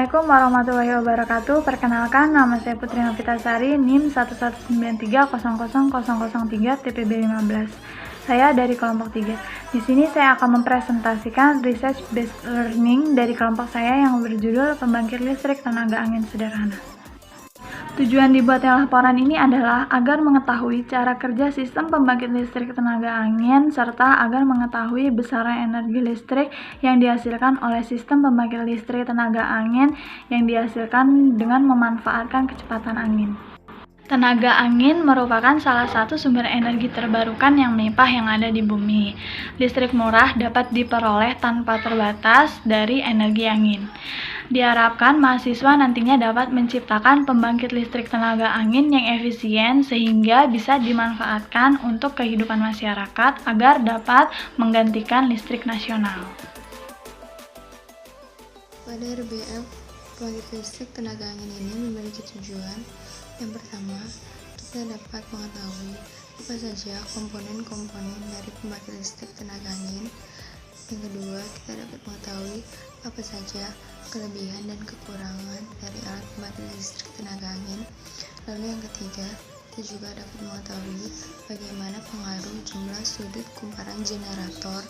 Assalamualaikum warahmatullahi wabarakatuh. Perkenalkan, nama saya Putri Novitasari, NIM 119300003 TPB 15. Saya dari kelompok 3. Di sini saya akan mempresentasikan research based learning dari kelompok saya yang berjudul Pembangkit Listrik Tenaga Angin Sederhana. Tujuan dibuatnya laporan ini adalah agar mengetahui cara kerja sistem pembangkit listrik tenaga angin serta agar mengetahui besaran energi listrik yang dihasilkan oleh sistem pembangkit listrik tenaga angin yang dihasilkan dengan memanfaatkan kecepatan angin. Tenaga angin merupakan salah satu sumber energi terbarukan yang melimpah yang ada di bumi. Listrik murah dapat diperoleh tanpa terbatas dari energi angin. Diharapkan mahasiswa nantinya dapat menciptakan pembangkit listrik tenaga angin yang efisien sehingga bisa dimanfaatkan untuk kehidupan masyarakat agar dapat menggantikan listrik nasional. Pada RBF, pembangkit listrik tenaga angin ini memiliki tujuan. Yang pertama, kita dapat mengetahui apa saja komponen-komponen dari pembangkit listrik tenaga angin. Yang kedua, kita dapat mengetahui apa saja kelebihan dan kekurangan dari alat pembangkit listrik tenaga angin. Lalu yang ketiga, kita juga dapat mengetahui bagaimana pengaruh jumlah sudut kumparan generator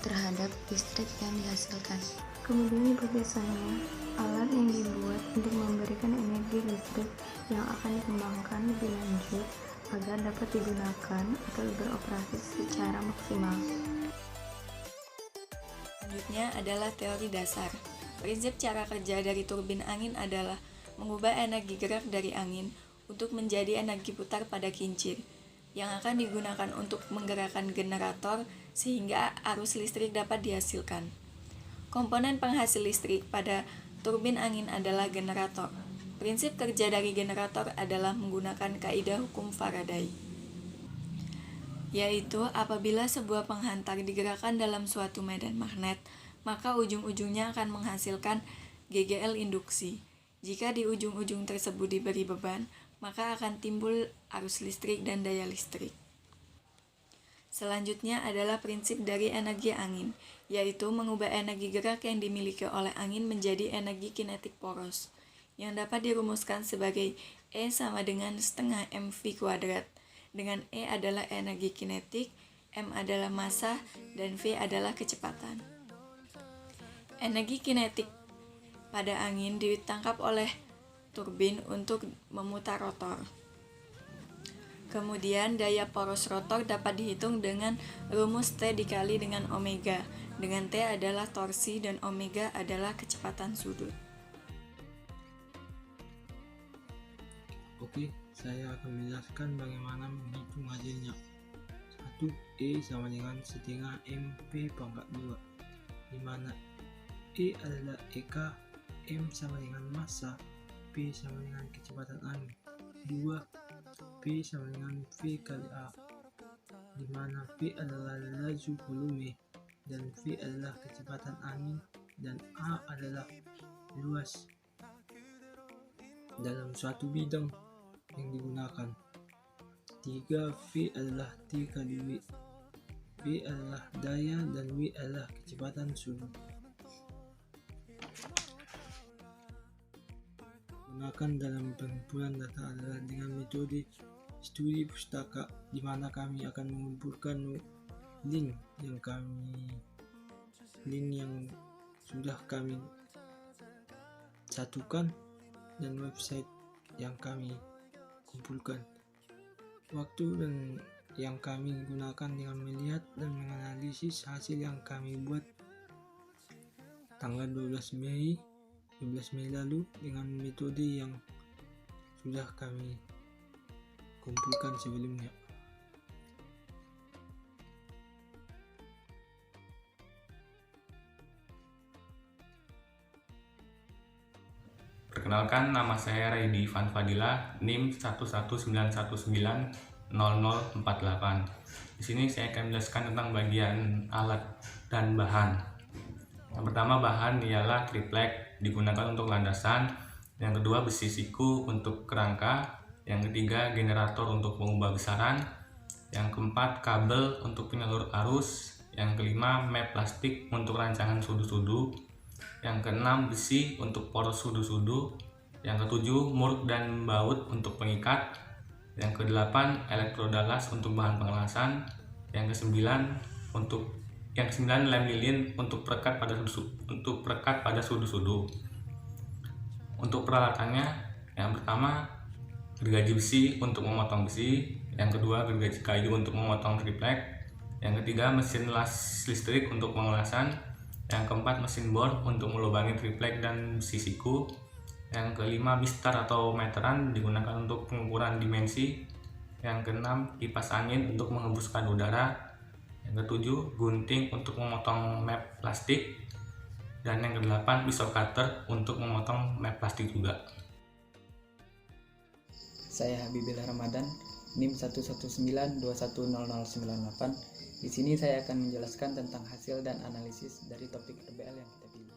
terhadap listrik yang dihasilkan. Kemudian biasanya alat yang dibuat untuk memberikan energi listrik yang akan dikembangkan lebih lanjut agar dapat digunakan atau beroperasi secara maksimal. Selanjutnya adalah teori dasar. Prinsip cara kerja dari turbin angin adalah mengubah energi gerak dari angin untuk menjadi energi putar pada kincir yang akan digunakan untuk menggerakkan generator sehingga arus listrik dapat dihasilkan. Komponen penghasil listrik pada turbin angin adalah generator. Prinsip kerja dari generator adalah menggunakan kaidah hukum Faraday, yaitu apabila sebuah penghantar digerakkan dalam suatu medan magnet, maka ujung-ujungnya akan menghasilkan GGL induksi. Jika di ujung-ujung tersebut diberi beban, maka akan timbul arus listrik dan daya listrik. Selanjutnya adalah prinsip dari energi angin, yaitu mengubah energi gerak yang dimiliki oleh angin menjadi energi kinetik poros, yang dapat dirumuskan sebagai E sama dengan setengah mv kuadrat, dengan E adalah energi kinetik, M adalah massa, dan V adalah kecepatan. Energi kinetik pada angin ditangkap oleh turbin untuk memutar rotor. Kemudian daya poros rotor dapat dihitung dengan rumus T dikali dengan omega, dengan T adalah torsi dan omega adalah kecepatan sudut. Oke, saya akan menjelaskan bagaimana menghitung hasilnya. 1. E sama dengan setengah mv pangkat 2, di mana E adalah EK, M sama dengan massa, P sama dengan kecepatan angin. 2. P sama dengan V kali A, di mana V adalah laju volume dan V adalah kecepatan angin dan A adalah luas dalam suatu bidang yang digunakan. 3. V adalah T kali W, V adalah daya dan W adalah kecepatan sudut. Gunakan dalam pengumpulan data adalah dengan metode studi pustaka, di mana kami akan mengumpulkan link yang sudah kami satukan dan website yang kami kumpulkan. Waktu dan yang kami gunakan dengan melihat dan menganalisis hasil yang kami buat tanggal 12 Mei lalu dengan metode yang sudah kami kumpulkan sebelumnya. Perkenalkan, nama saya Raidi Van Fadila, NIM 119190048. Di sini saya akan menjelaskan tentang bagian alat dan bahan. Yang pertama, bahan ialah triplek digunakan untuk landasan. Yang kedua, besi siku untuk kerangka. Yang ketiga, generator untuk mengubah besaran. Yang keempat, kabel untuk penyalur arus. Yang kelima, map plastik untuk rancangan sudu-sudu. Yang keenam, besi untuk poros sudu-sudu. Yang ketujuh, murk dan baut untuk pengikat. Yang kedelapan, elektroda las untuk bahan pengelasan. Yang kesembilan, lem lilin untuk perekat pada sudu-sudu. Untuk peralatannya, yang pertama gergaji besi untuk memotong besi, yang kedua gergaji kayu untuk memotong triplek, yang ketiga mesin las listrik untuk pengelasan, yang keempat mesin bor untuk melubangi triplek dan besi siku, yang kelima mistar atau meteran digunakan untuk pengukuran dimensi, yang keenam kipas angin untuk menghembuskan udara, yang ketujuh gunting untuk memotong map plastik, dan yang kedelapan pisau cutter untuk memotong map plastik juga. Saya Habibillah Ramadan, NIM 119210098. Di sini saya akan menjelaskan tentang hasil dan analisis dari topik RBL yang kita pilih.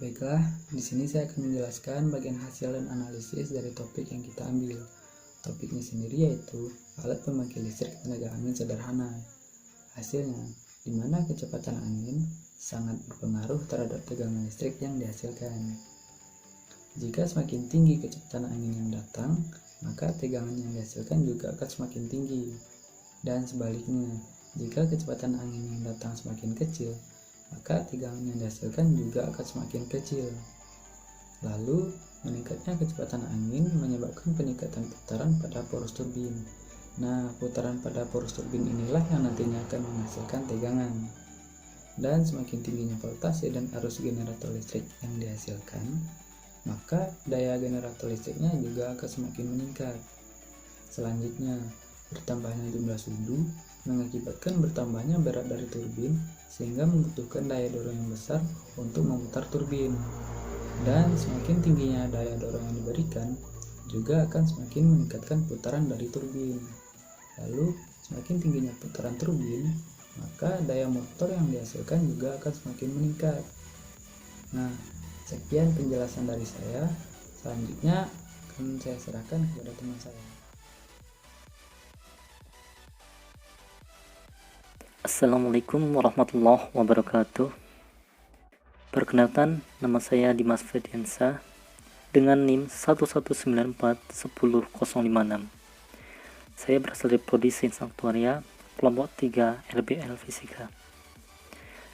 Baiklah, di sini saya akan menjelaskan bagian hasil dan analisis dari topik yang kita ambil. Topiknya sendiri yaitu alat pembangkit listrik tenaga angin sederhana. Hasilnya, di mana kecepatan angin sangat berpengaruh terhadap tegangan listrik yang dihasilkan. Jika semakin tinggi kecepatan angin yang datang, maka tegangan yang dihasilkan juga akan semakin tinggi. Dan sebaliknya, jika kecepatan angin yang datang semakin kecil, maka tegangan yang dihasilkan juga akan semakin kecil. Lalu, meningkatnya kecepatan angin menyebabkan peningkatan putaran pada poros turbin. Nah, putaran pada poros turbin inilah yang nantinya akan menghasilkan tegangan. Dan semakin tingginya voltase dan arus generator listrik yang dihasilkan, maka daya generator listriknya juga akan semakin meningkat. Selanjutnya, bertambahnya jumlah sudu mengakibatkan bertambahnya berat dari turbin sehingga membutuhkan daya dorong yang besar untuk memutar turbin. Dan semakin tingginya daya dorong yang diberikan juga akan semakin meningkatkan putaran dari turbin. Lalu, semakin tingginya putaran turbin, maka daya motor yang dihasilkan juga akan semakin meningkat. Nah, sekian penjelasan dari saya. Selanjutnya akan saya serahkan kepada teman saya. Assalamualaikum warahmatullahi wabarakatuh. Perkenalkan, nama saya Dimas Ferdiansa dengan NIM 119410056. Saya berasal dari Prodi Sains Aktuaria, kelompok 3 RBL Fisika.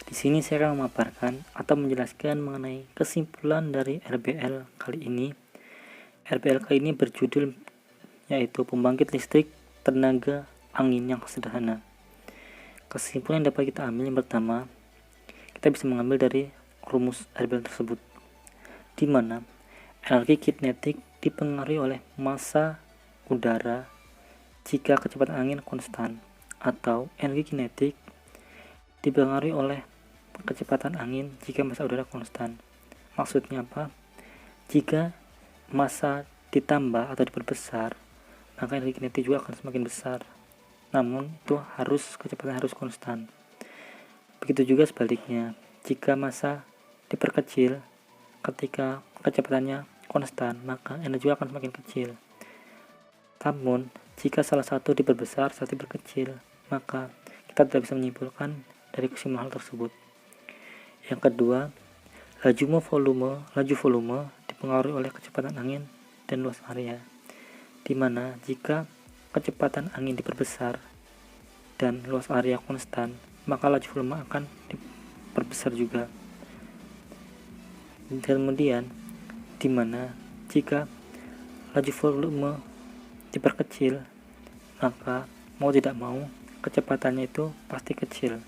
Di sini saya akan memaparkan atau menjelaskan mengenai kesimpulan dari RBL kali ini. RBL kali ini berjudul yaitu pembangkit listrik tenaga angin yang sederhana. Kesimpulan yang dapat kita ambil yang pertama, kita bisa mengambil dari rumus RBL tersebut, di mana energi kinetik dipengaruhi oleh massa udara jika kecepatan angin konstan, atau energi kinetik dipengaruhi oleh kecepatan angin jika massa udara konstan. Maksudnya apa? Jika massa ditambah atau diperbesar, maka energi kinetik juga akan semakin besar. Namun itu kecepatan harus konstan. Begitu juga sebaliknya, jika massa diperkecil ketika kecepatannya konstan, maka energi juga akan semakin kecil. Namun jika salah satu diperbesar, satu diperkecil, maka kita tidak bisa menyimpulkan dari kesimpulan hal tersebut. Yang kedua, laju volume dipengaruhi oleh kecepatan angin dan luas area, di mana jika kecepatan angin diperbesar dan luas area konstan, maka laju volume akan diperbesar juga. Kemudian, di mana jika laju volume diperkecil, maka mau tidak mau kecepatannya itu pasti kecil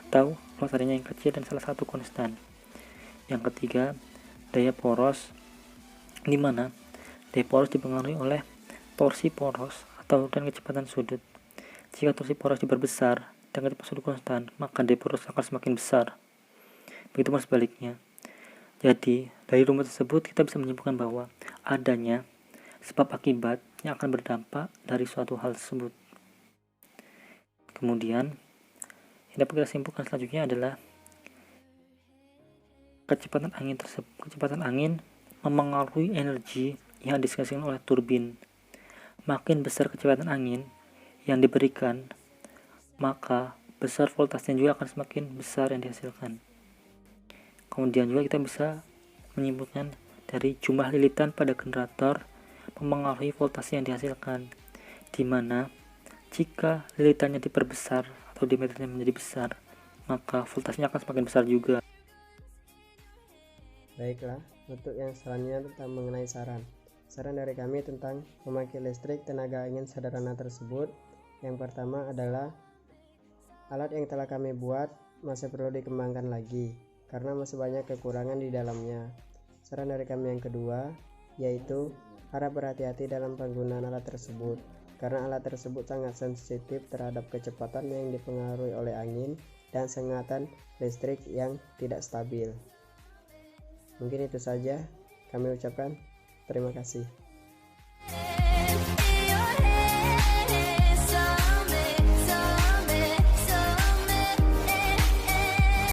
atau luas areanya yang kecil dan salah satu konstan. Yang ketiga, daya poros, di mana daya poros dipengaruhi oleh torsi poros dan kecepatan sudut. Jika torsi poros diperbesar dan kecepatan sudut konstan, maka daya poros akan semakin besar. Begitu pun sebaliknya. Jadi, dari rumus tersebut kita bisa menyimpulkan bahwa adanya sebab akibat yang akan berdampak dari suatu hal tersebut. Kemudian, yang dapat kita simpulkan selanjutnya adalah kecepatan angin memengaruhi energi yang dihasilkan oleh turbin. Makin besar kecepatan angin yang diberikan, maka besar voltasenya juga akan semakin besar yang dihasilkan. Kemudian juga kita bisa menyimpulkan dari jumlah lilitan pada generator mempengaruhi voltase yang dihasilkan, di mana jika lilitannya diperbesar atau diameternya menjadi besar, maka voltasenya akan semakin besar juga. Baiklah, untuk yang selanjutnya tentang mengenai saran. Saran dari kami tentang pembangkit listrik tenaga angin sederhana tersebut. Yang pertama adalah alat yang telah kami buat masih perlu dikembangkan lagi karena masih banyak kekurangan di dalamnya. Saran dari kami yang kedua yaitu harap berhati-hati dalam penggunaan alat tersebut karena alat tersebut sangat sensitif terhadap kecepatan yang dipengaruhi oleh angin dan sengatan listrik yang tidak stabil. Mungkin itu saja kami ucapkan terima kasih.